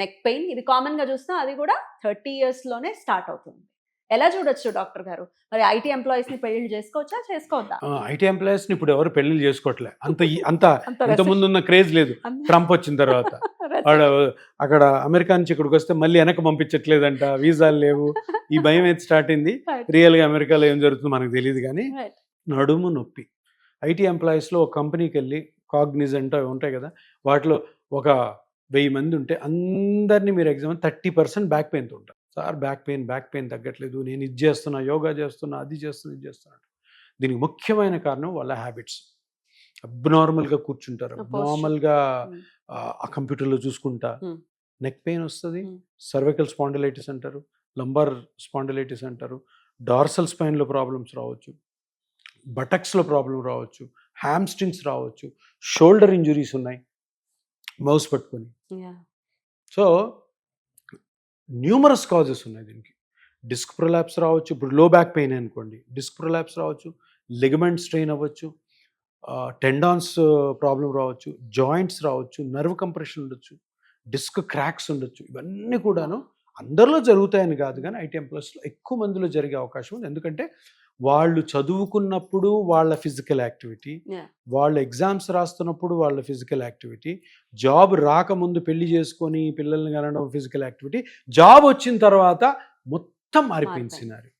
Neck pain ఇది కామన్గా చూస్తాం, అది కూడా 30 yearsలోనే స్టార్ట్ అవుతుంది. ఎలా చూడొచ్చు డాక్టర్ గారు? మరి ఐటీ ఎంప్లాయీస్ని పెళ్లి చేసుకోవచ్చా, చేసుకోవద్దా? ఐటీ ఎంప్లాయీస్ని ఇప్పుడు ఎవరు పెళ్లి చేసుకోవట్లే. అంత అంత ఇంత ముందు ఉన్న క్రేజ్ లేదు. ట్రంప్ వచ్చిన తర్వాత వాడు అక్కడ అమెరికా నుంచి ఇక్కడికి వస్తే మళ్ళీ వెనక్కి పంపించట్లేదంట, వీసాలు లేవు, ఈ భయం అయితే స్టార్ట్ అయింది. రియల్గా అమెరికాలో ఏం జరుగుతుందో మనకు తెలియదు. కానీ నడుము నొప్పి ఐటీ ఎంప్లాయీస్లో ఒక కంపెనీకి వెళ్ళి కాగ్నిజెంట్ అవి ఉంటాయి కదా, వాటిలో ఒక 1000 మంది ఉంటే అందరినీ మీరు ఎగ్జామ్ 30% బ్యాక్ పెయిన్తో ఉంటారు. సార్ బ్యాక్ పెయిన్ తగ్గట్లేదు, నేను ఇది చేస్తున్నా, యోగా చేస్తున్నా, అది చేస్తున్నా, ఇది చేస్తున్నా. దీనికి ముఖ్యమైన కారణం వాళ్ళ హ్యాబిట్స్. అబ్నార్మల్గా కూర్చుంటారు, అబ్నార్మల్గా ఆ కంప్యూటర్లో చూసుకుంటా నెక్ పెయిన్ వస్తుంది. సర్వైకల్ స్పాండిలైటిస్ అంటారు, లంబార్ స్పాండిలైటిస్ అంటారు, డార్సల్ స్పైన్లో ప్రాబ్లమ్స్ రావచ్చు, బటక్స్లో ప్రాబ్లం రావచ్చు, హ్యామ్స్ట్రింగ్స్ రావచ్చు, షోల్డర్ ఇంజురీస్ ఉన్నాయి మౌస్ పట్టుకొని. సో న్యూమరస్ కాజెస్ ఉన్నాయి దీనికి. డిస్క్ ప్రొలాప్స్ రావచ్చు. ఇప్పుడు లో బ్యాక్ పెయిన్ అనుకోండి, డిస్క్ ప్రొలాప్స్ రావచ్చు, లిగమెంట్ స్ట్రెయిన్ అవ్వచ్చు, టెండాన్స్ ప్రాబ్లం రావచ్చు, జాయింట్స్ రావచ్చు, నర్వ్ కంప్రెషన్ ఉండొచ్చు, డిస్క్ క్రాక్స్ ఉండొచ్చు. ఇవన్నీ కూడాను అందరిలో జరుగుతాయని కాదు, కానీ ఐటీ ఎంప్లాయీస్లో ఎక్కువ మందిలో జరిగే అవకాశం ఉంది. ఎందుకంటే వాళ్ళు చదువుకున్నప్పుడు వాళ్ళ ఫిజికల్ యాక్టివిటీ, వాళ్ళు ఎగ్జామ్స్ రాస్తున్నప్పుడు వాళ్ళ ఫిజికల్ యాక్టివిటీ, జాబ్ రాకముందు పెళ్లి చేసుకొని పిల్లల్ని కనడం ఫిజికల్ యాక్టివిటీ, జాబ్ వచ్చిన తర్వాత మొత్తం మారిపోయింది సినారీ.